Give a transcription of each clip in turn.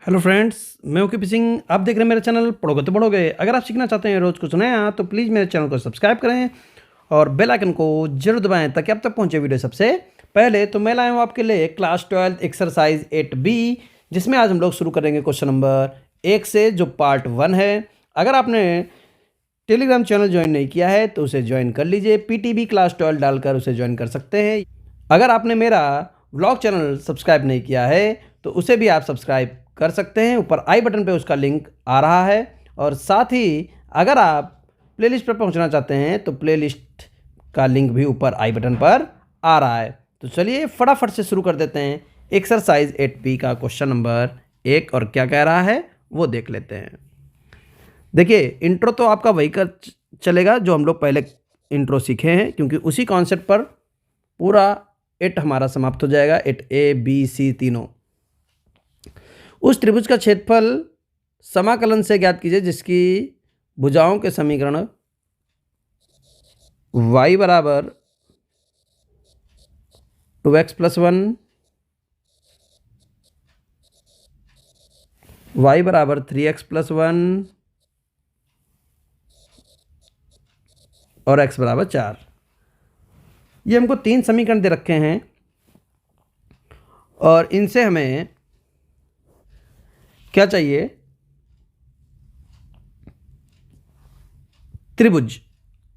Hello friends, मैं okay Singh. आप देख रहे हैं मेरा चैनल पढ़ोगे तो पढ़ोगे। अगर आप सीखना चाहते हैं रोज़ कुछ नया तो प्लीज़ मेरे चैनल को सब्सक्राइब करें और बेल आइकन को जरूर दबाएं ताकि आप तक पहुंचे वीडियो सबसे पहले। तो मैं लाया हूँ आपके लिए क्लास 12 एक्सरसाइज 8B, जिसमें आज हम लोग शुरू करेंगे क्वेश्चन नंबर 1 से, जो पार्ट 1 है। अगर आपने टेलीग्राम चैनल ज्वाइन नहीं किया है तो उसे ज्वाइन कर लीजिए। PTB क्लास 12 डालकर उसे ज्वाइन कर सकते हैं। अगर आपने मेरा व्लॉग चैनल सब्सक्राइब नहीं किया है तो उसे भी आप सब्सक्राइब कर सकते हैं। ऊपर आई बटन पे उसका लिंक आ रहा है। और साथ ही अगर आप प्लेलिस्ट पर पहुंचना चाहते हैं तो प्लेलिस्ट का लिंक भी ऊपर आई बटन पर आ रहा है। तो चलिए फटाफट से शुरू कर देते हैं एक्सरसाइज 8B का क्वेश्चन नंबर 1। और क्या कह रहा है वो देख लेते हैं। देखिए, इंट्रो तो आपका वही कर चलेगा जो हम लोग पहले इंट्रो सीखे हैं, क्योंकि उसी कॉन्सेप्ट पर पूरा 8 हमारा समाप्त हो जाएगा। 8A, B, C तीनों। उस त्रिभुज का क्षेत्रफल समाकलन से ज्ञात कीजिए जिसकी भुजाओं के समीकरण y बराबर 2x + 1, y बराबर 3x + 1 और x बराबर 4। ये हमको 3 समीकरण दे रखे हैं और इनसे हमें क्या चाहिए? त्रिभुज।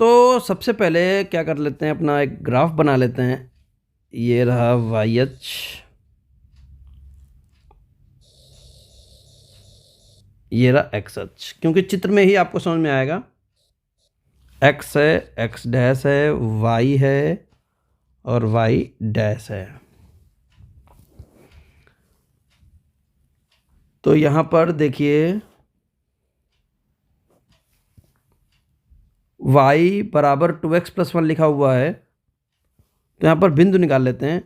तो सबसे पहले क्या कर लेते हैं, अपना एक ग्राफ बना लेते हैं। ये रहा YH, ये रहा XH, क्योंकि चित्र में ही आपको समझ में आएगा। X है, X डैश है, Y है और Y डैश है। तो यहाँ पर देखिए y बराबर 2x + 1 लिखा हुआ है। तो यहाँ पर बिंदु निकाल लेते हैं।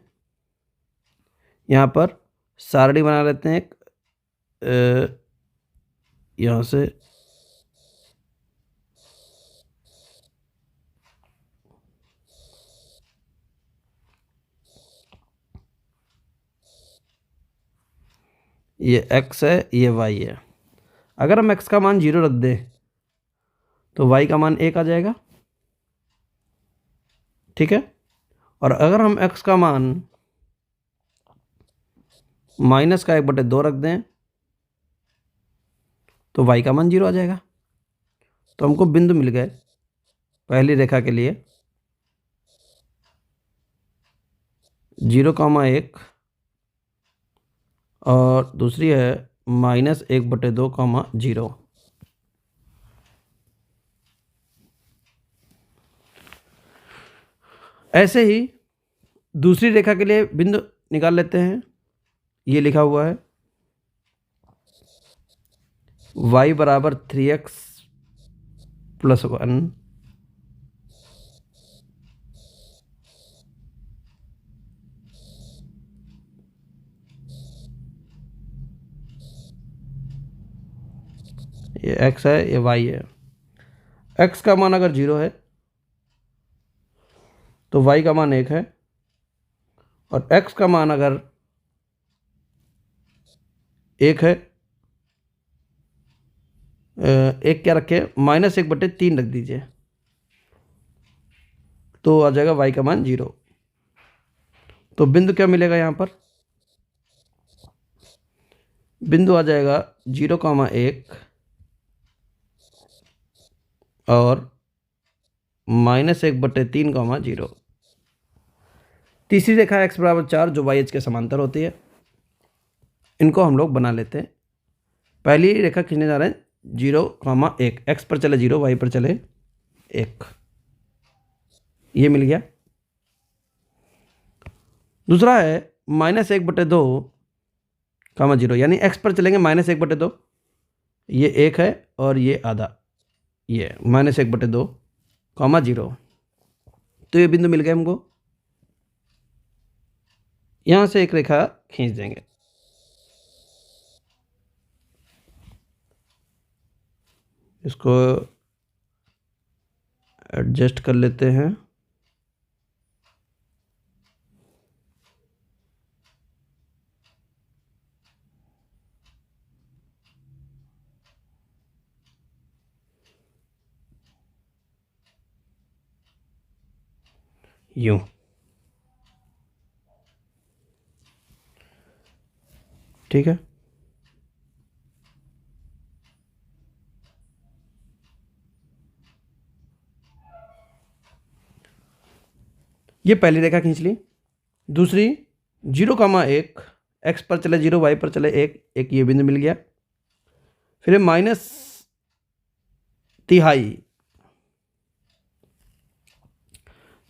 यहाँ पर सारणी बना लेते हैं एक, यहाँ से ये x है, ये y है। अगर हम x का मान 0 रख दें तो y का मान 1 आ जाएगा, ठीक है। और अगर हम x का मान -1/2 रख दें तो y का मान 0 आ जाएगा। तो हमको बिंदु मिल गए पहली रेखा के लिए, 0,1 और दूसरी है -1/2, 0। ऐसे ही दूसरी रेखा के लिए बिंदु निकाल लेते हैं। ये लिखा हुआ है y बराबर 3x + 1, ये x है, ये y है। x का मान अगर 0 है तो y का मान 1 है, और x का मान अगर 1 है, एक क्या रखे, -1/3 रख दीजिए, तो आ जाएगा y का मान 0। तो बिंदु क्या मिलेगा यहाँ पर? बिंदु आ जाएगा 0,1 और -1/3, 0। तीसरी रेखा x बराबर 4 जो YH के समांतर होती है। इनको हम लोग बना लेते हैं। पहली रेखा खींचने जा रहे हैं 0,1, x पर चले 0, y पर चले 1, ये मिल गया। दूसरा है -1/2, 0, यानी x पर चलेंगे -1/2, ये 1 है और ये आधा, ये -1/2, 0। तो ये बिंदु मिल गए हमको। यहाँ से एक रेखा खींच देंगे। इसको एडजस्ट कर लेते हैं। यूं। ठीक है, ये पहली रेखा खींच ली। दूसरी 0,1 एक्स पर चले 0, वाई पर चले 1, एक ये बिंदु मिल गया। फिर माइनस तिहाई,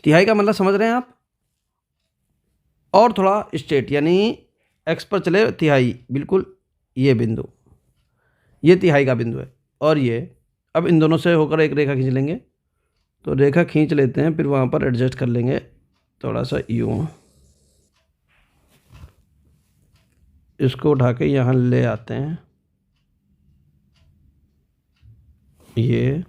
तिहाई का मतलब समझ रहे हैं आप, और थोड़ा स्ट्रेट, यानी एक्स पर चले तिहाई, बिल्कुल ये बिंदु, ये तिहाई का बिंदु है। और ये अब इन दोनों से होकर एक रेखा खींच लेंगे। तो रेखा खींच लेते हैं, फिर वहाँ पर एडजस्ट कर लेंगे थोड़ा सा यूँ, इसको उठा के यहाँ ले आते हैं, ये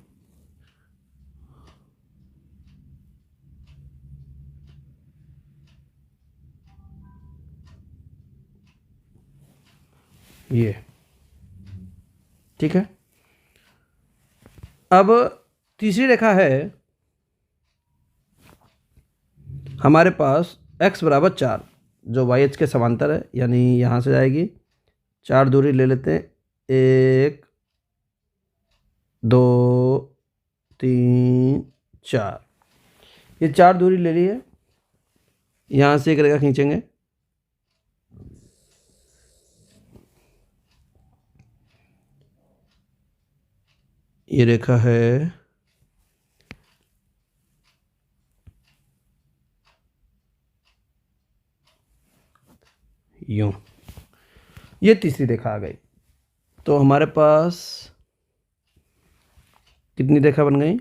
ठीक है। अब तीसरी रेखा है हमारे पास x बराबर 4, जो वाई एच के समांतर है, यानी यहाँ से जाएगी। 4 दूरी ले लेते हैं, 1 2 3 4, ये 4 दूरी ले ली है। यहाँ से एक रेखा खींचेंगे, ये रेखा है यूं, ये तीसरी रेखा आ गई। तो हमारे पास कितनी रेखा बन गई?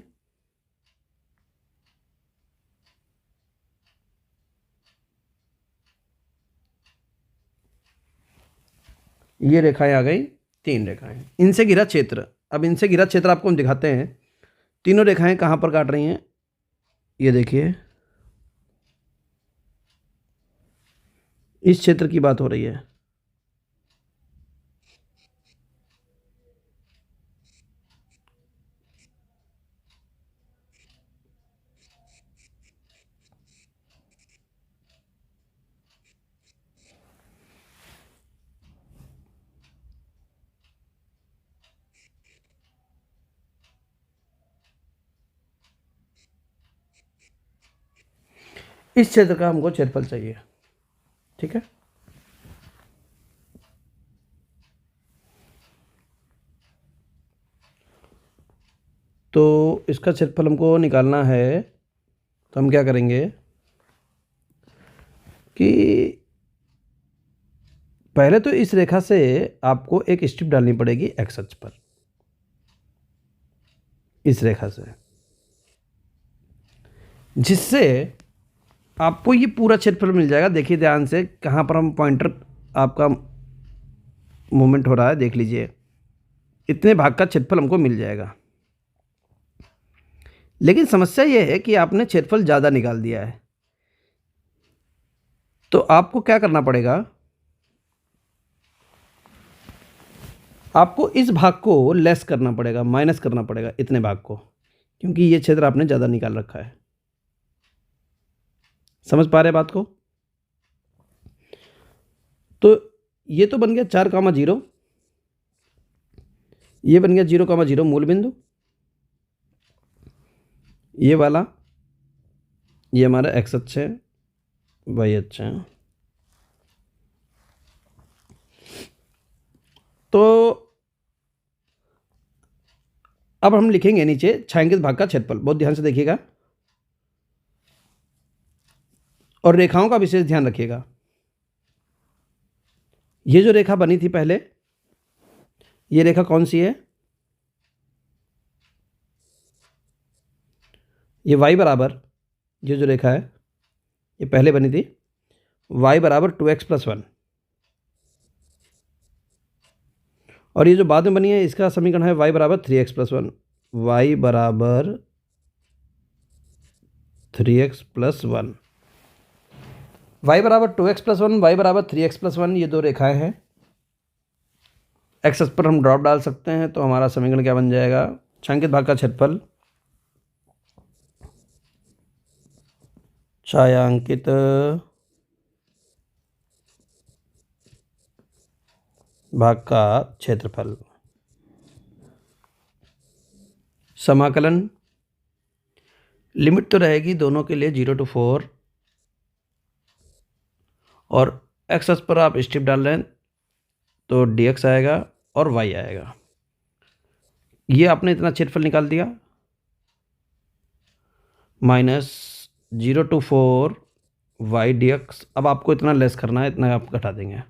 ये रेखाएं आ गई, 3 रेखाएं। इनसे घिरा क्षेत्र, अब इनसे घिरा क्षेत्र आपको हम दिखाते हैं। तीनों रेखाएं कहाँ पर काट रही हैं, ये देखिए, इस क्षेत्र की बात हो रही है। इस क्षेत्र का हमको क्षेत्रफल चाहिए, ठीक है। तो इसका क्षेत्रफल हमको निकालना है, तो हम क्या करेंगे कि पहले तो इस रेखा से आपको एक स्ट्रिप डालनी पड़ेगी एक्स अक्ष पर, इस रेखा से, जिससे आपको ये पूरा क्षेत्रफल मिल जाएगा। देखिए ध्यान से, कहाँ पर हम पॉइंटर आपका मूवमेंट हो रहा है, देख लीजिए, इतने भाग का क्षेत्रफल हमको मिल जाएगा। लेकिन समस्या ये है कि आपने क्षेत्रफल ज़्यादा निकाल दिया है, तो आपको क्या करना पड़ेगा, आपको इस भाग को लेस करना पड़ेगा, माइनस करना पड़ेगा इतने भाग को, क्योंकि ये क्षेत्र आपने ज़्यादा निकाल रखा है। समझ पा रहे बात को? तो ये तो बन गया 4,0, ये बन गया 0,0 मूल बिंदु, ये वाला, ये हमारा एक्स अक्ष है, वाई अक्ष है। तो अब हम लिखेंगे नीचे छायांकित भाग का क्षेत्रफल, बहुत ध्यान से देखिएगा और रेखाओं का विशेष ध्यान रखिएगा। ये जो रेखा बनी थी पहले, ये रेखा कौन सी है? ये y बराबर, ये जो रेखा है ये पहले बनी थी, y बराबर 2x + 1, और ये जो बाद में बनी है इसका समीकरण है y बराबर 3x + 1, y बराबर 3x + 1, y बराबर 2x + 1, y बराबर 3x + 1, ये दो रेखाएं हैं। एक्स पर हम ड्रॉप डाल सकते हैं, तो हमारा समीकरण क्या बन जाएगा? छायांकित भाग का क्षेत्रफल छायांकित भाग का क्षेत्रफल। समाकलन लिमिट तो रहेगी दोनों के लिए 0 to 4, और एक्स एक्स पर आप स्ट्रिप डाल रहे हैं तो dx आएगा और y आएगा। ये आपने इतना क्षेत्रफल निकाल दिया, -0 to 4 y dx। अब आपको इतना लेस करना है, इतना आप घटा देंगे।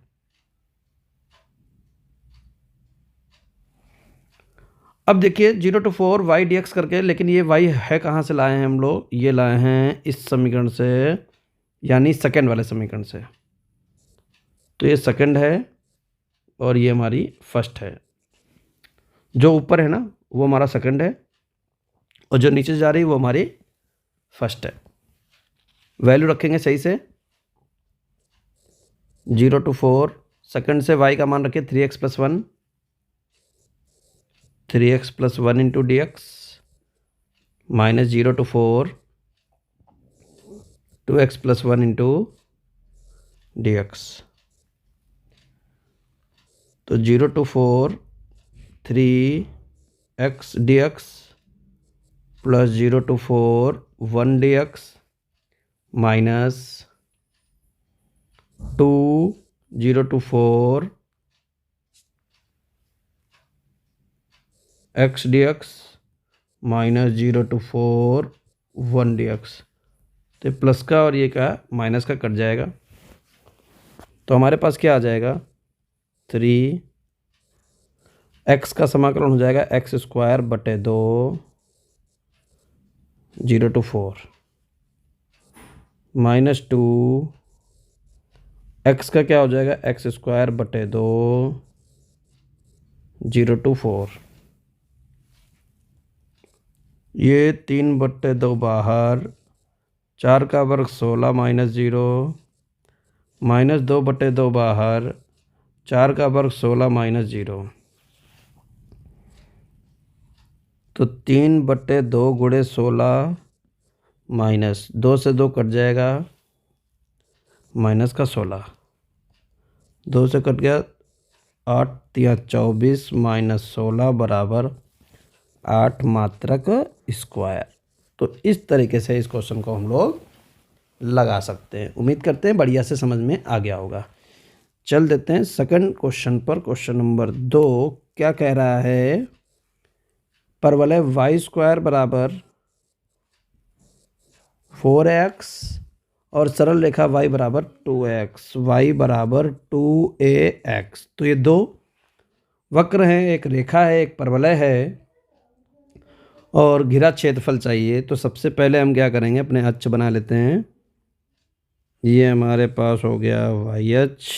अब देखिए 0 to 4 y dx करके, लेकिन ये y है कहाँ से लाए हैं हम लोग? ये लाए हैं इस समीकरण से, यानी सेकंड वाले समीकरण से। तो ये सेकंड है और ये हमारी फर्स्ट है। जो ऊपर है ना वो हमारा सेकंड है, और जो नीचे जा रही है वो हमारी फर्स्ट है। वैल्यू रखेंगे सही से। 0 to 4 सेकंड से y का मान रखिए 3x + 1, 3x + 1 into dx, -0 to 4 2x + 1 into dx। तो 0 to 4 3x dx plus 0 to 4 1 dx minus 2 0 to 4 x dx minus 0 to 4 1 dx। तो प्लस का और ये का माइनस का कट जाएगा, तो हमारे पास क्या आ जाएगा? 3 x का समाकलन हो जाएगा x² / 2 0 to 4 माइनस 2 x का क्या हो जाएगा? x² / 2 0 to 4। ये 3/2 बाहर, 4 का वर्ग 16 माइनस 0, माइनस 2/2 बाहर, 4 का वर्ग 16 माइनस 0। तो 3/2 गुणे 16 माइनस 2 से 2 कट जाएगा, माइनस का 16, 2 से कट गया, 8 × 24 माइनस 16 बराबर 8 मात्रक स्क्वायर। तो इस तरीके से इस क्वेश्चन को हम लोग लगा सकते हैं। उम्मीद करते हैं बढ़िया से समझ में आ गया होगा। चल देते हैं सेकंड क्वेश्चन पर। क्वेश्चन नंबर 2 क्या कह रहा है? परवलय y² बराबर 4x और सरल रेखा y बराबर 2x, y बराबर 2ax। तो ये दो वक्र हैं, एक रेखा है, एक परवलय है, और घिरा क्षेत्रफल चाहिए। तो सबसे पहले हम क्या करेंगे? अपने अक्ष बना लेते हैं। ये हमारे पास हो गया y अक्ष,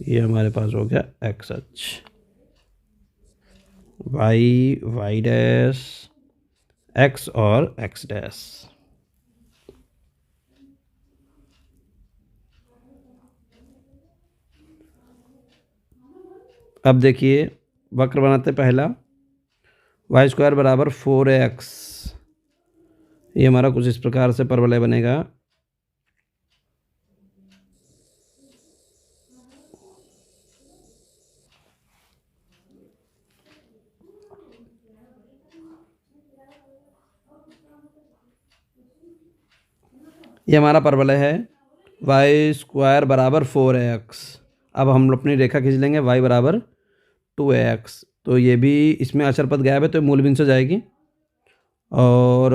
ये हमारे पास हो गया x अक्ष। y डैश, x और x डैश। अब देखिए वक्र बनाते पहला, y² बराबर 4x। ये हमारा कुछ इस प्रकार से परवलय बनेगा। ये हमारा परवलय है, y² बराबर 4x। अब हम अपनी रेखा खींच लेंगे, y बराबर 2ax। तो ये भी, इसमें अचर पद गायब है तो मूल बिंदु से जाएगी, और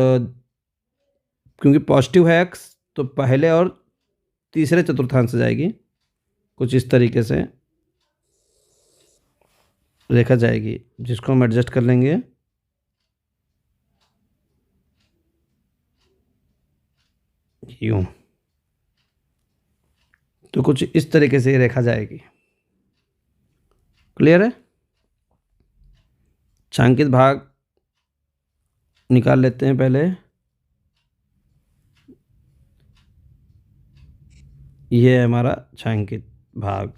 क्योंकि पॉजिटिव है x तो पहले और तीसरे चतुर्थांश से जाएगी। कुछ इस तरीके से रेखा जाएगी, जिसको हम एडजस्ट कर लेंगे। यूं, तो कुछ इस तरीके से ये रेखा जाएगी। क्लियर है? छायांकित भाग निकाल लेते हैं पहले। ये है हमारा छायांकित भाग।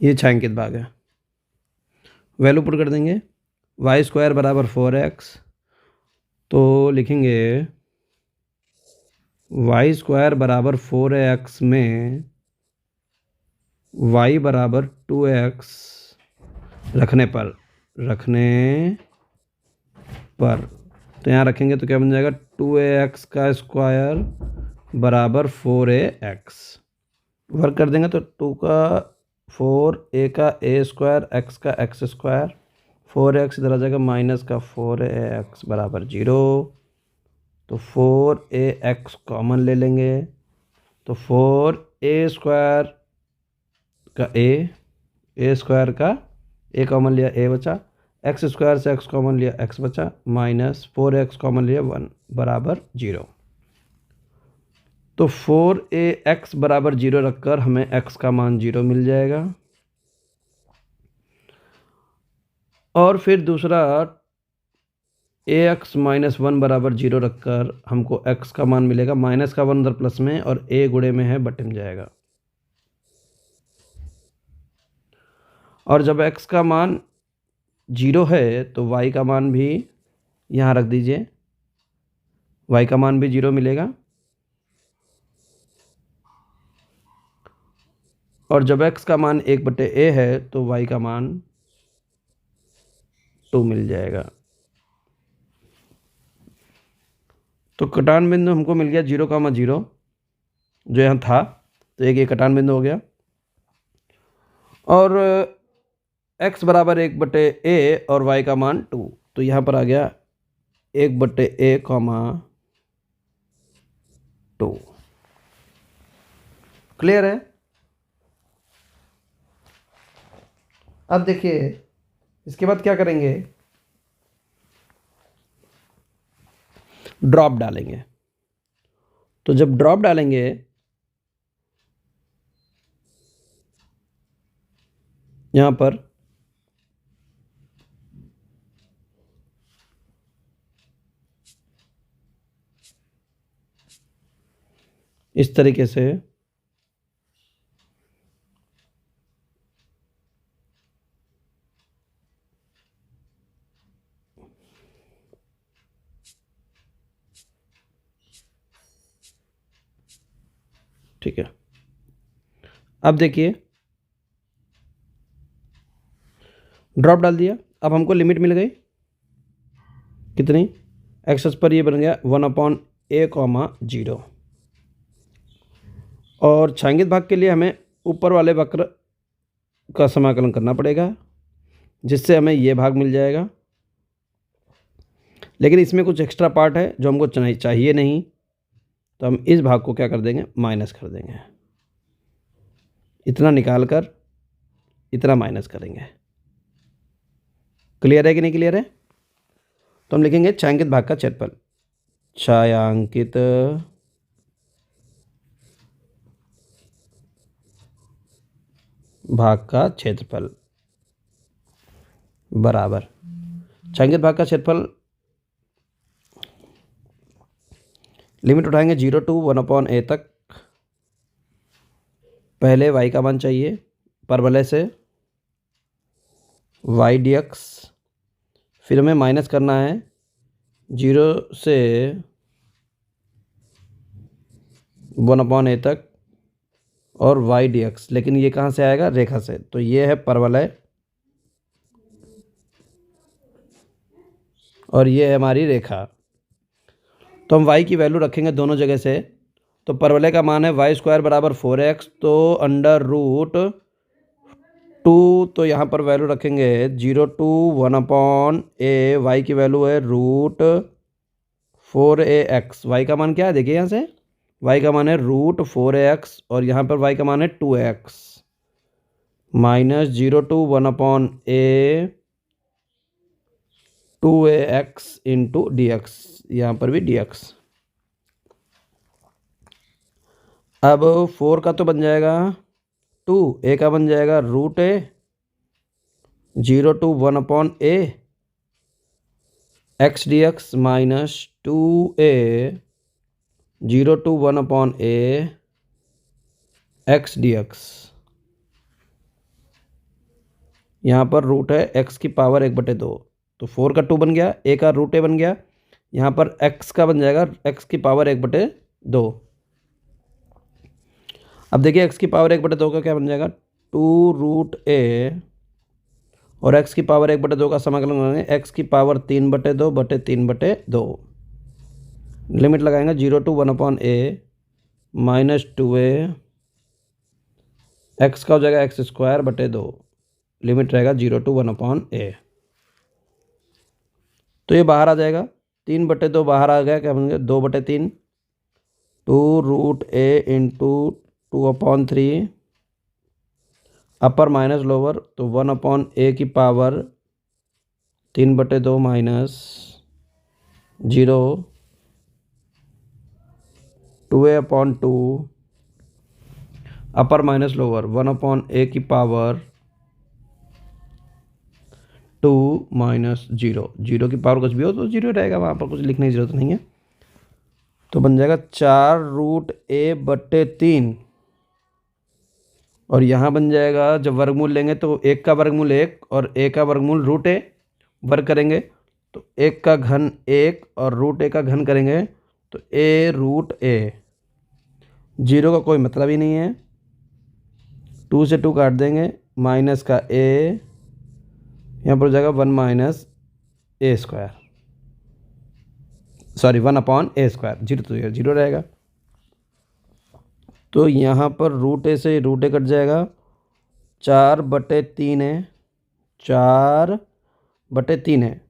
ये छायांकित भाग है। वैल्यू पुट कर देंगे, वाई स्क्वायर बराबर 4x, तो लिखेंगे वाई स्क्वायर बराबर 4x में y बराबर 2x रखने पर तो यहाँ रखेंगे तो क्या बन जाएगा, 2ax का स्क्वायर बराबर 4ax। वर्क कर देंगे तो 2 का 4, a का a स्क्वायर, x का x स्क्वायर, 4x इधर आ जाएगा माइनस का 4ax बराबर 0। तो 4ax कॉमन ले लेंगे तो 4a स्क्वायर का a स्क्वायर का a कॉमन लिया a बचा, x स्क्वायर से x कॉमन लिया x बचा, माइनस 4x कॉमन लिया 1 बराबर 0। तो 4ax बराबर 0 रखकर हमें x का मान 0 मिल जाएगा। और फिर दूसरा ax माइनस 1 बराबर 0 रखकर हमको x का मान मिलेगा, माइनस का 1 उधर प्लस में और a गुणे में है बटे में जाएगा। और जब x का मान 0 है तो y का मान भी यहाँ रख दीजिए, y का मान भी 0 मिलेगा। और जब x का मान 1/a है तो y का मान 2 मिल जाएगा। तो कटान बिंदु हमको मिल गया 0,0 जो यहाँ था, तो एक ये कटान बिंदु हो गया। और x बराबर 1/a और y का मान 2, तो यहाँ पर आ गया 1/a, 2। क्लियर है? अब देखिए इसके बाद क्या करेंगे, ड्रॉप डालेंगे। तो जब ड्रॉप डालेंगे यहाँ पर इस तरीके से ठीक है। अब देखिए ड्रॉप डाल दिया, अब हमको लिमिट मिल गई कितनी, एक्सेस पर ये बन गया 1/a, 0। और छायांकित भाग के लिए हमें ऊपर वाले वक्र का समाकलन करना पड़ेगा, जिससे हमें ये भाग मिल जाएगा। लेकिन इसमें कुछ एक्स्ट्रा पार्ट है जो हमको चाहिए नहीं, तो हम इस भाग को क्या कर देंगे, माइनस कर देंगे। इतना निकाल कर इतना माइनस करेंगे। क्लियर है कि नहीं क्लियर है? तो हम लिखेंगे छायांकित भाग का क्षेत्रफल, छायांकित भाग का क्षेत्रफल बराबर, छायांकित भाग का क्षेत्रफल लिमिट उठाएंगे 0 to 1/a तक। पहले y का मान चाहिए, परवलय से y dx, फिर हमें माइनस करना है 0 से 1/a तक और y dx, लेकिन ये कहाँ से आएगा, रेखा से। तो ये है परवलय और ये है हमारी रेखा। तो हम y की वैल्यू रखेंगे दोनों जगह से। तो परवलय का मान है वाई स्क्वायर बराबर 4x, तो अंडर रूट 2, तो यहाँ पर वैल्यू रखेंगे 0 to 1/a, y की वैल्यू है रूट 4ax। y का मान क्या है देखिए, यहाँ से y का मान है रूट 4ax और यहाँ पर y का मान है 2x, minus 0 to 1/a 2ax into dx, यहाँ पर भी dx। अब 4 का तो बन जाएगा 2, a का बन जाएगा root a, 0 to 1/a x dx minus 2a 0 to 1/a x dx। यहाँ पर रूट है एक्स की पावर 1/2, तो 4 का 2 बन गया, ए का रूट ए बन गया। यहाँ पर एक्स का बन जाएगा एक्स की पावर 1/2। अब देखिए एक्स की पावर 1/2 का क्या बन जाएगा, 2 रूट ए, और एक्स की पावर 1/2 का समाकलन करेंगे एक्स की पावर 3/2/3/2। लिमिट लगाएंगे 0 to 1/a -2a, एक्स का हो जाएगा x²/2, लिमिट रहेगा 0 to 1/a। तो ये बाहर आ जाएगा, 3/2 बाहर आ गया, क्या बन गया 2/3, 2 रूट ए इंटू 2/3 अपर माइनस लोअर, तो 1/a की पावर 3/2 माइनस 0, 2a/2 अपर माइनस लोअर 1/a की पावर 2 माइनस 0, 0 की पावर कुछ भी हो तो 0 रहेगा, वहाँ पर कुछ लिखने की ज़रूरत नहीं है। तो बन जाएगा 4 रूट a/3, और यहाँ बन जाएगा जब वर्गमूल लेंगे तो 1 का वर्गमूल 1 और a का वर्गमूल रूट ए, वर्ग करेंगे तो 1 का घन 1 और रूट ए का घन करेंगे तो a रूट ए। 0 का कोई मतलब ही नहीं है, 2 से 2 काट देंगे, माइनस का a, यहाँ पर हो जाएगा 1 माइनस a², सॉरी 1/a², 0 तो 0 रहेगा। तो यहाँ पर रूट ए से रूट ए कट जाएगा, 4/3 है, 4/3 है,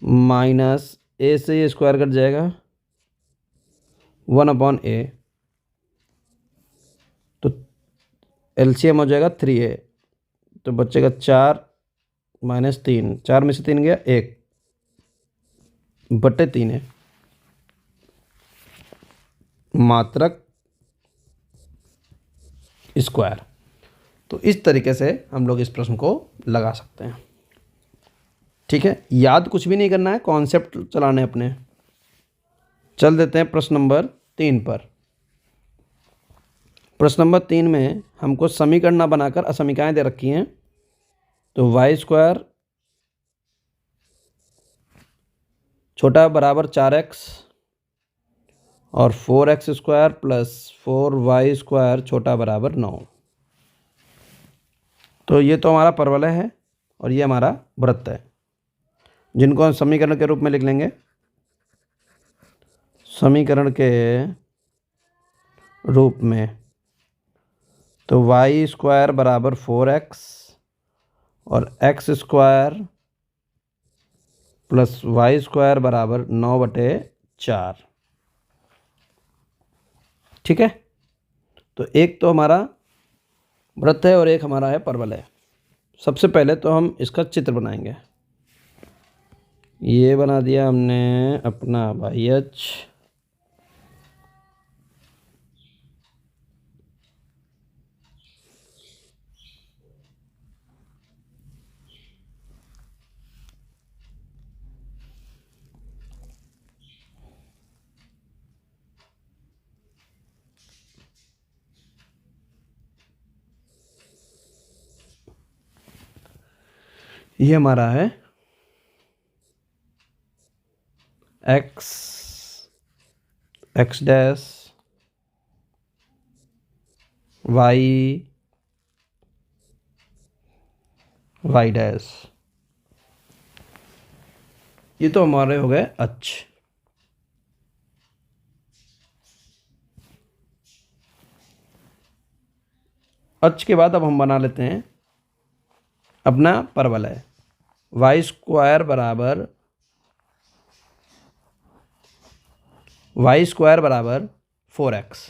माइनस ए से ये स्क्वायर कट जाएगा 1/a, तो एलसीएम हो जाएगा 3a, तो बचेगा 4 - 3, 4 में से 3 गया 1/3 है, मात्रक स्क्वायर। तो इस तरीके से हम लोग इस प्रश्न को लगा सकते हैं। ठीक है, याद कुछ भी नहीं करना है, कॉन्सेप्ट चलाने अपने। चल देते हैं प्रश्न नंबर 3 पर। प्रश्न नंबर 3 में हमको समीकरण बनाकर असमीकाएँ दे रखी हैं। तो y² छोटा बराबर 4x और 4x² प्लस 4y² छोटा बराबर 9। तो ये तो हमारा परवलय है और ये हमारा वृत्त है, जिनको हम समीकरण के रूप में लिख लेंगे। समीकरण के रूप में तो y² बराबर 4x और x² प्लस y² बराबर 9/4। ठीक है, तो एक तो हमारा वृत्त है और एक हमारा है परवलय। सबसे पहले तो हम इसका चित्र बनाएंगे। ये बना दिया हमने अपना वाई एच, ये हमारा है x, x dash, y, y dash. ये तो हमारे हो गए अक्ष। अक्ष के बाद अब हम बना लेते हैं अपना परवलय। y² बराबर 4x,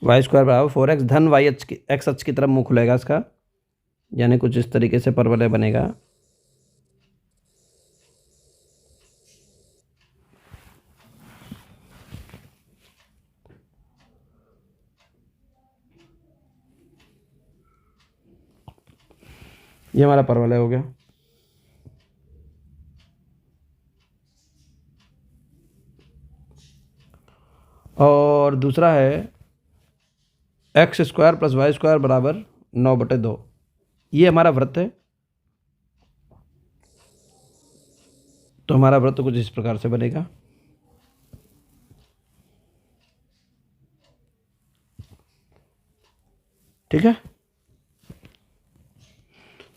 y² बराबर 4x, धन y अक्ष की x अक्ष की तरफ मुँह खुलेगा इसका, यानी कुछ इस तरीके से परवलय बनेगा। ये हमारा परवलय हो गया। और दूसरा है x² प्लस y² बराबर 9/2। ये हमारा वृत्त है। तो हमारा वृत्त कुछ इस प्रकार से बनेगा। ठीक है,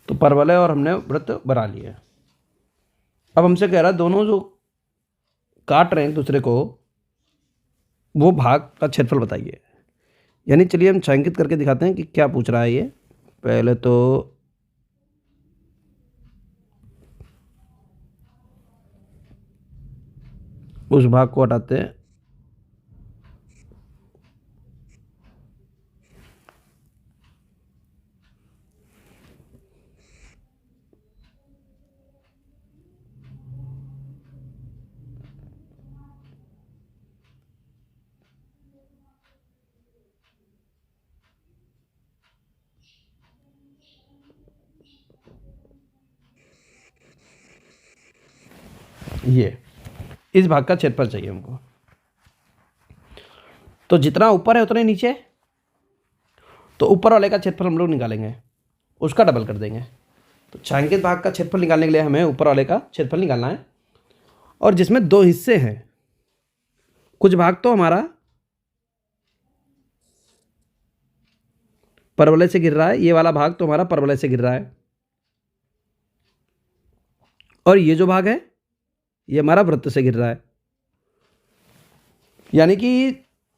तो परवलय और हमने वृत्त बना लिया। अब हमसे कह रहा है दोनों जो काट रहे हैं दूसरे को, वो भाग का क्षेत्रफल बताइए। यानी चलिए हम छायांकित करके दिखाते हैं कि क्या पूछ रहा है ये। पहले तो उस भाग को हटाते हैं। ये इस भाग का क्षेत्रफल चाहिए हमको। तो जितना ऊपर है उतना ही नीचे, तो ऊपर वाले का क्षेत्रफल हम लोग निकालेंगे, उसका डबल कर देंगे। तो छायांकित भाग का क्षेत्रफल निकालने के लिए हमें ऊपर वाले का क्षेत्रफल निकालना है। और जिसमें दो हिस्से हैं, कुछ भाग तो हमारा परवलय से गिर रहा है, ये वाला भाग तो हमारा परवलय से गिर रहा है, और ये जो भाग है ये हमारा वृत्त से गिर रहा है। यानी कि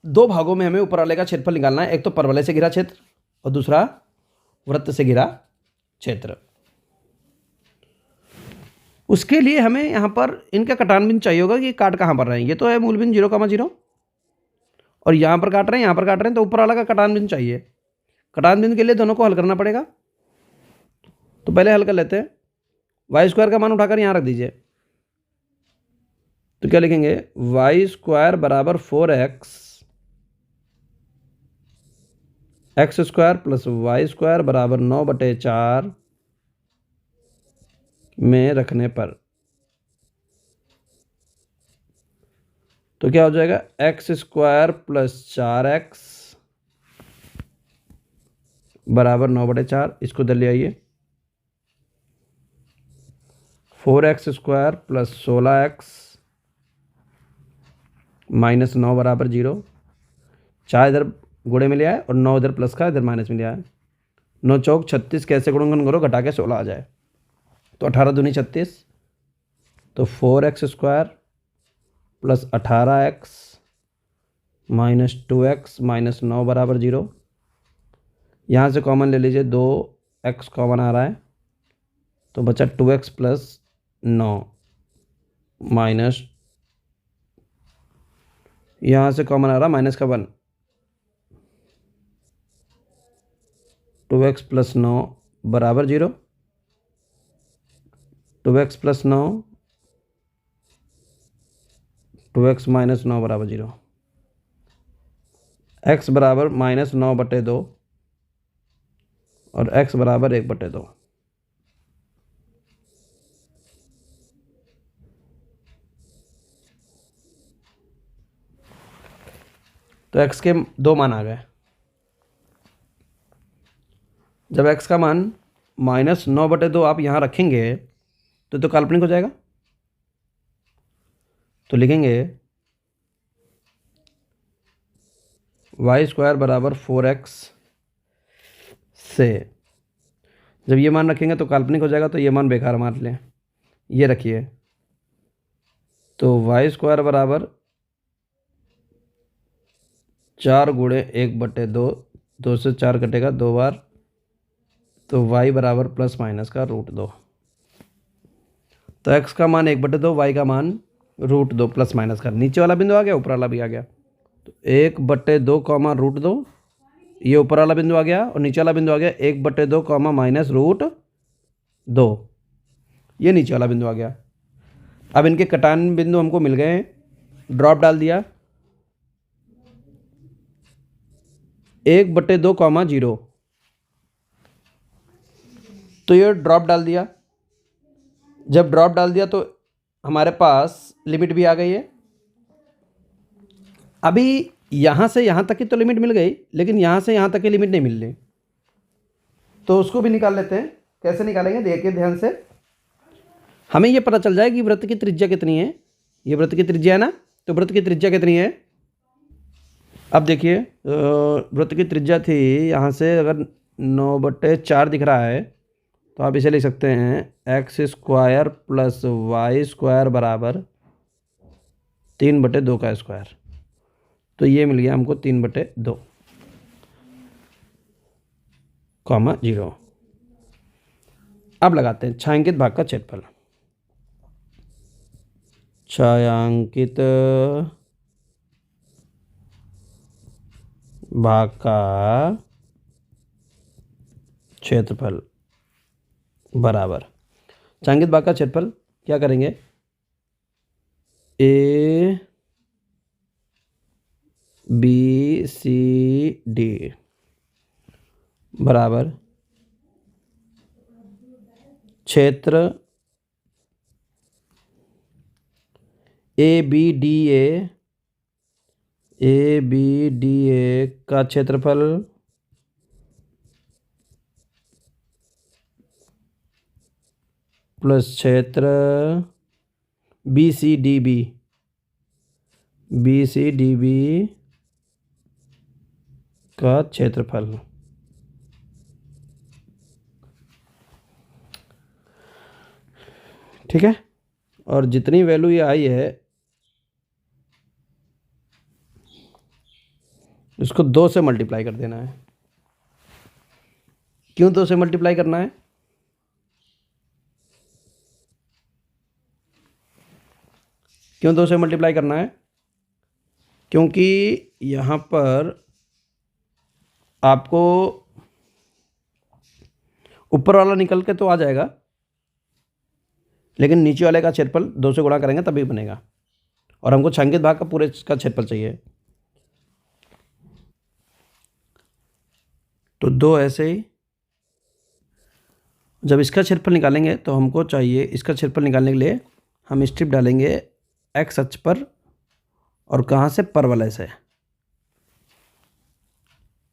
दो भागों में हमें ऊपर वाले का क्षेत्रफल निकालना है। एक तो परवलय से घिरा क्षेत्र और दूसरा वृत्त से घिरा क्षेत्र। उसके लिए हमें यहाँ पर इनका कटान बिंदु चाहिए होगा कि काट कहाँ पर रहे हैं। ये तो है मूल बिंदु 0,0 और यहाँ पर काट रहे हैं, यहाँ पर काट रहे हैं, तो ऊपर वाला का कटान बिंदु चाहिए। कटान बिंदु के लिए दोनों को हल करना पड़ेगा। तो पहले हल कर लेते हैं। y² का मान उठाकर यहाँ रख दीजिए। तो क्या लिखेंगे, y² बराबर 4x x² प्लस y² बराबर 9/4 में रखने पर तो क्या हो जाएगा, x² प्लस 4x बराबर 9/4। इसको इधर ले आइए। 4x² प्लस 16x माइनस 9 बराबर 0। 4 इधर गुणे में ले आए और 9 इधर प्लस का इधर माइनस में ले आए। 9 चौक 36, कैसे गुणनखंड करो, घटा के 16 आ जाए। तो 18 दूनी 36, तो 4x² plus 18x minus 2x minus 9 बराबर 0। यहाँ से कॉमन ले लीजिए, 2x कॉमन आ रहा है, तो बचा 2x प्लस 9 माइनस, यहाँ से कॉमन आ रहा माइनस का 1, 2x प्लस 9 बराबर 0। 2x प्लस 9, 2x माइनस 9 बराबर 0। x बराबर माइनस 9/2 और x बराबर 1/2। तो x के दो मान आ गए। जब x का मान माइनस 9/2 आप यहाँ रखेंगे तो काल्पनिक हो जाएगा। तो लिखेंगे y² बराबर 4x से जब ये मान रखेंगे तो काल्पनिक हो जाएगा, तो ये मान बेकार मान लें, ये रखिए। तो y² बराबर 4 गुणे 1/2, 2 से 4 कटेगा 2 बार, तो y बराबर प्लस माइनस का √2। तो x का मान 1/2, y का मान √2 प्लस माइनस का। नीचे वाला बिंदु आ गया, ऊपर वाला भी आ गया। तो 1/2 कॉमा √2, ये ऊपर वाला बिंदु आ गया और नीचे वाला बिंदु आ गया 1/2 कॉमा माइनस √2, ये नीचे वाला बिंदु आ गया। अब इनके कटान बिंदु हमको मिल गए, ड्रॉप डाल दिया 1/2 कॉमा 0, तो ये ड्रॉप डाल दिया। जब ड्रॉप डाल दिया तो हमारे पास लिमिट भी आ गई है। अभी यहाँ से यहाँ तक की तो लिमिट मिल गई, लेकिन यहाँ से यहाँ तक की लिमिट नहीं मिल रही। तो उसको भी निकाल लेते हैं। कैसे निकालेंगे देखिए ध्यान से। हमें ये पता चल जाए कि वृत्त की त्रिज्या कितनी है। ये वृत्त की त्रिज्या है ना, तो वृत्त की त्रिज्या कितनी है। अब देखिए वृत्त की त्रिज्या थी यहाँ से, अगर 9/4 दिख रहा है तो आप इसे लिख सकते हैं x² प्लस y² बराबर 3/2 का स्क्वायर। तो ये मिल गया हमको 3/2 कॉमा 0। अब लगाते हैं छायांकित भाग का क्षेत्रफल। छायांकित भाग का क्षेत्रफल बराबर, छायांकित भाग का क्षेत्रफल क्या करेंगे, ए बी सी डी बराबर क्षेत्र ए बी डी ए का क्षेत्रफल प्लस क्षेत्र बी सी डी बी का क्षेत्रफल। ठीक है, और जितनी वैल्यू ये आई है इसको 2 से मल्टीप्लाई कर देना है। क्यों 2 से मल्टीप्लाई करना है, क्यों 2 से मल्टीप्लाई करना है, क्योंकि यहाँ पर आपको ऊपर वाला निकल के तो आ जाएगा, लेकिन नीचे वाले का क्षेत्रफल 2 से गुणा करेंगे तभी बनेगा, और हमको छायांकित भाग का पूरे का क्षेत्रफल चाहिए। तो 2 ऐसे ही, जब इसका क्षेत्रफल निकालेंगे तो हमको चाहिए, इसका क्षेत्रफल निकालने के लिए हम स्ट्रिप डालेंगे एक्स अक्ष पर, और कहाँ से, परवलय से।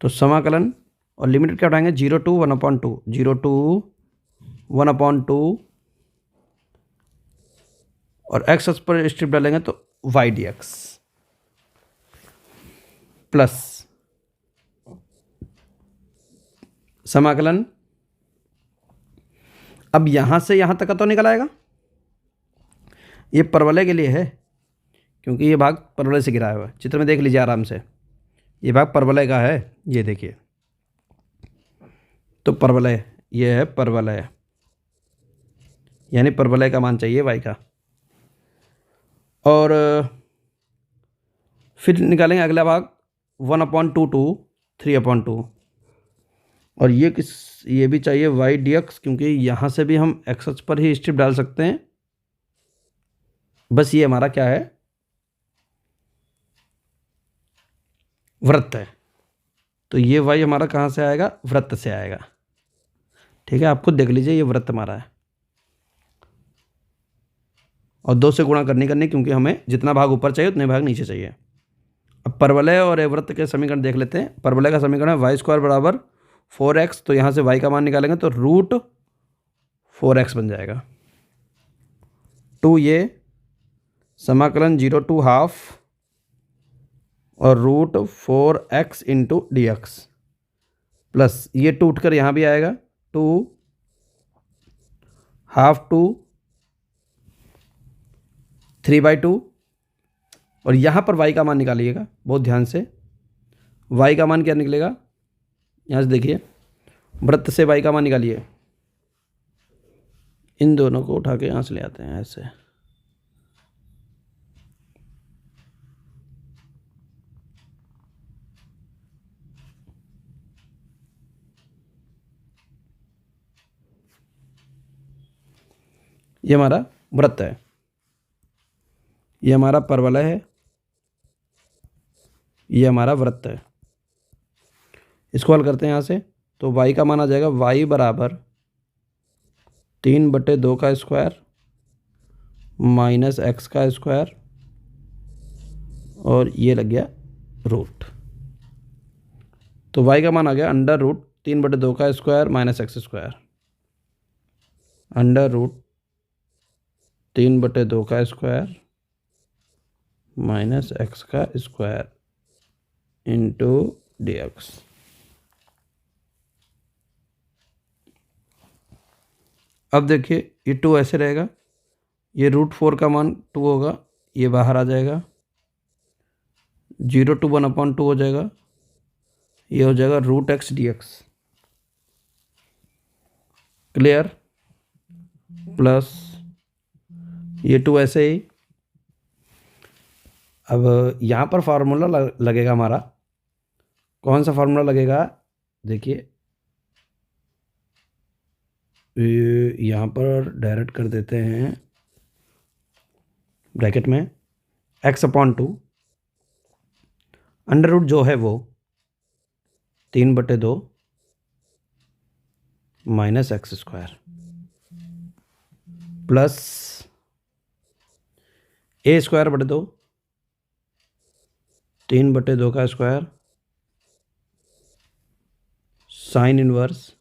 तो समाकलन और लिमिट क्या उठाएंगे, 0 to 1/2, 0 to 1/2, और एक्स अक्ष पर स्ट्रिप डालेंगे तो y dx प्लस समाकलन। अब यहां से यहां तक का तो निकल आएगा, ये परवलय के लिए है क्योंकि ये भाग परवलय से गिरा हुआ है। चित्र में देख लीजिए आराम से, ये भाग परवलय का है, ये देखिए। तो परवलय, ये है परवलय, यानी परवलय का मान चाहिए y का। और फिर निकालेंगे अगला भाग 1/2 to 3/2, और ये भी चाहिए y dx, क्योंकि यहाँ से भी हम x अक्ष पर ही स्ट्रिप डाल सकते हैं। बस ये हमारा क्या है, वृत्त है, तो ये y हमारा कहाँ से आएगा, वृत्त से आएगा। ठीक है, आप खुद देख लीजिए, ये वृत्त हमारा है, और 2 से गुणा करनी, क्योंकि हमें जितना भाग ऊपर चाहिए उतने भाग नीचे चाहिए। अब परवलय और वृत्त के समीकरण देख लेते हैं। परवलय का समीकरण है y² बराबर 4x, तो यहाँ से y का मान निकालेंगे तो √4x बन जाएगा। 2 ये समाकलन 0 to ½ और √4x इंटू dx प्लस ये 2 उठकर यहाँ भी आएगा, 2 ½ to 3/2, और यहाँ पर y का मान निकालिएगा बहुत ध्यान से। y का मान क्या निकलेगा, यहाँ से देखिए, वृत्त से y का मान निकालिए, इन दोनों को उठा के यहाँ से ले आते हैं ऐसे। ये हमारा वृत्त है, ये हमारा परवलय है, ये हमारा वृत्त है। इसको हल करते हैं यहाँ से, तो y का मान आ जाएगा y बराबर 3/2 का स्क्वायर माइनस x का स्क्वायर, और ये लग गया रूट। तो y का मान आ गया 3/2 का square minus x square, under root 3/2 का स्क्वायर माइनस एक्स का स्क्वायर इंटू डी एक्स। अब देखिए ये 2 ऐसे रहेगा, ये √4 का मान 2 होगा, ये बाहर आ जाएगा, 0 to 1/2 हो जाएगा, ये हो जाएगा √x dx। क्लियर? प्लस ये 2 ऐसे ही। अब यहाँ पर फार्मूला लगेगा हमारा, कौन सा फार्मूला लगेगा? देखिए यहाँ पर डायरेक्ट कर देते हैं ब्रैकेट में x/2, अंडर रूट जो है वो 3/2 minus x square plus a²/2 3/2 का square sine inverse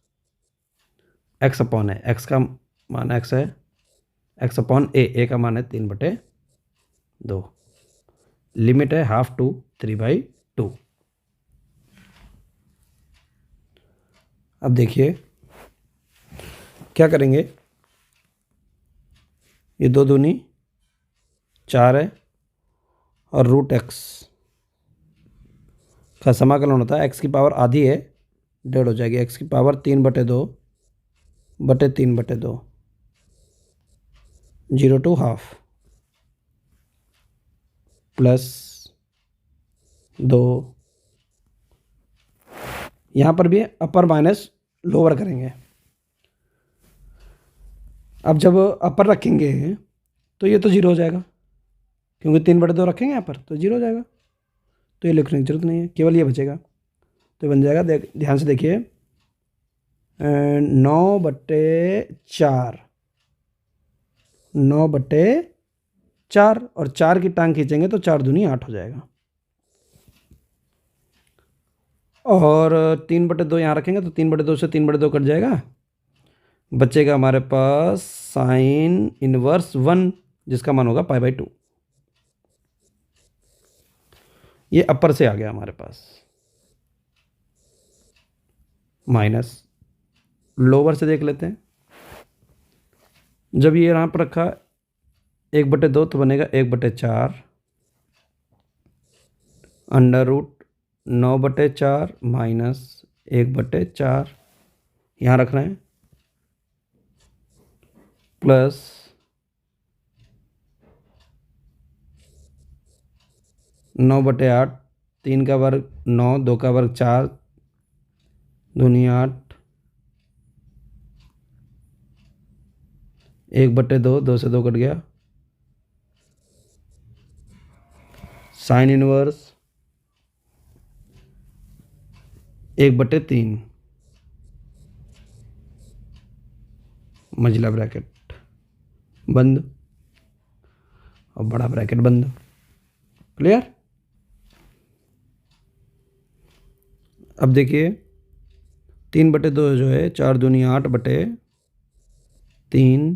x/a, x का मान x है, x/a का मान है 3/2, लिमिट है 1/2 to 3/2। अब देखिए क्या करेंगे, ये 2 दूनी 4 है और √x का समाकलन होता है, x की पावर आधी है, 1.5 हो जाएगी, x की पावर 3/2 बटे 3/2, 0 to 1/2 प्लस 2। यहाँ पर भी अपर माइनस लोअर करेंगे। अब जब अपर रखेंगे तो ये तो 0 हो जाएगा, क्योंकि 3/2 रखेंगे यहाँ पर तो 0 हो जाएगा, तो ये लिखने की जरूरत नहीं है, केवल ये बचेगा। तो बन जाएगा, ध्यान से देखिए, 9/4, 9/4 और 4 की टांग खींचेंगे तो 4 दूनी 8 हो जाएगा, और 3/2 यहाँ रखेंगे तो 3/2 से 3/2 कट जाएगा, बचेगा हमारे पास साइन इनवर्स 1 जिसका मान होगा π/2। ये अपर से आ गया हमारे पास, माइनस लोअर से देख लेते हैं। जब ये यहाँ पर रखा 1/2 तो बनेगा 1/4 अंडर रूट 9/4 माइनस 1/4, यहाँ रख रहे हैं, प्लस 9/8, 3 का वर्ग 9, 2 का वर्ग 4, दूनी 8, 1/2, 2 से 2 कट गया, साइन इनवर्स 1/3, मझला ब्रैकेट बंद और बड़ा ब्रैकेट बंद। क्लियर? अब देखिए 3/2 जो है 4 दूनी 8/3,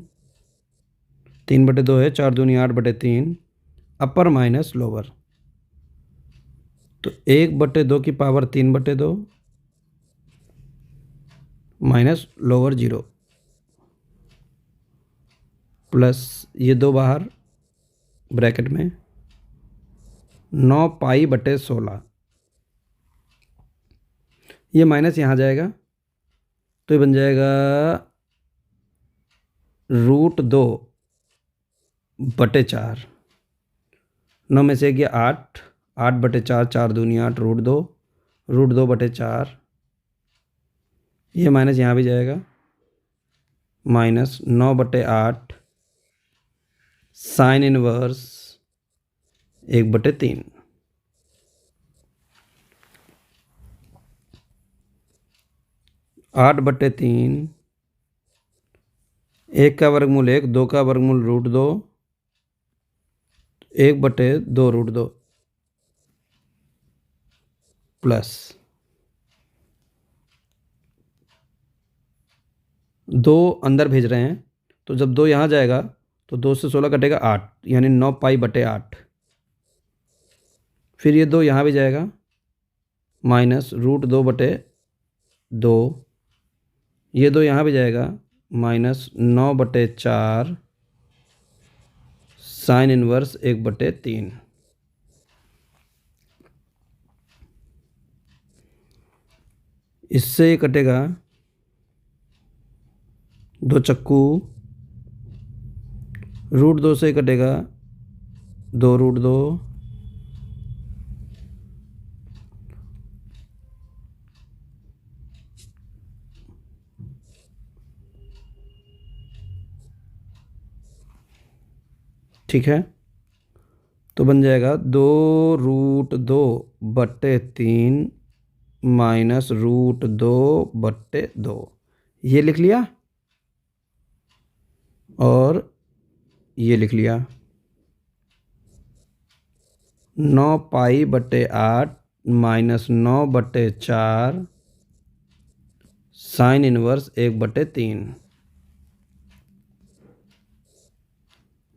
3/2 है 4 दूनी 8/3, अपर माइनस लोअर, तो 1/2 की पावर 3/2 माइनस लोअर 0, प्लस ये 2 बाहर ब्रैकेट में 9π/16, ये माइनस यहाँ जाएगा तो ये बन जाएगा √2/4, 9 में से गया 8, 8/4, 4 दूनी 8, √2, √2/4, ये माइनस यहाँ भी जाएगा, माइनस 9/8 साइन इनवर्स 1/3, आठ बटे 3, 1 का वर्गमूल 1, 2 का वर्गमूल √2, 1/2 √2 प्लस 2 अंदर भेज रहे हैं, तो जब 2 यहाँ जाएगा तो 2 से 16 कटेगा 8, यानी 9 पाई बटे 8। फिर ये 2 यहाँ भी जाएगा, माइनस रूट 2 बटे 2, ये 2 यहाँ भी जाएगा, माइनस 9 बटे 4 साइन इनवर्स 1 बटे 3। इससे ये कटेगा 2 चक्कू, रूट 2 से कटेगा 2 रूट 2, ठीक है। तो बन जाएगा 2 रूट 2 बटे 3 माइनस रूट 2 बटे 2, ये लिख लिया और ये लिख लिया। 9 पाई बटे 8 माइनस 9 बटे 4 साइन इनवर्स 1 बटे 3।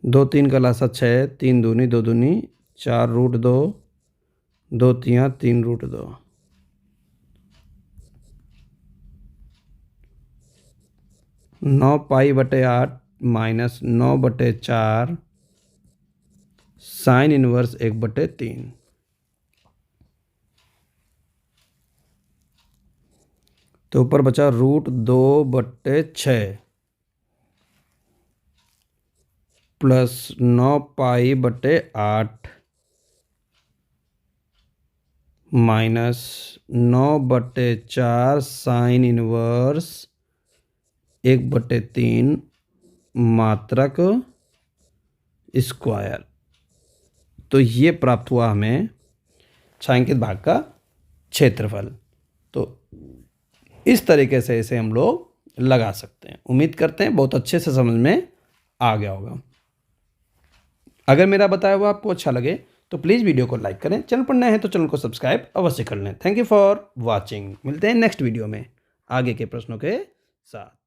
2 3 का लासा 6, 3 दूनी 2 दूनी 4 रूट 2, 2 तियाँ 3 रूट 2। 9 पाई बटे 8 माइनस 9 बटे 4 साइन इनवर्स 1 बटे 3। तो ऊपर बचा रूट 2 बटे 6 प्लस 9 पाई बटे 8 माइनस 9 बटे 4 साइन इनवर्स 1 बटे 3 मात्रक स्क्वायर। तो ये प्राप्त हुआ हमें छायांकित भाग का क्षेत्रफल। तो इस तरीके से इसे हम लोग लगा सकते हैं। उम्मीद करते हैं बहुत अच्छे से समझ में आ गया होगा। अगर मेरा बताया हुआ आपको अच्छा लगे तो प्लीज़ वीडियो को लाइक करें, चैनल पर नए हैं तो चैनल को सब्सक्राइब अवश्य कर लें। Thank you for watching. मिलते हैं नेक्स्ट वीडियो में आगे के प्रश्नों के साथ।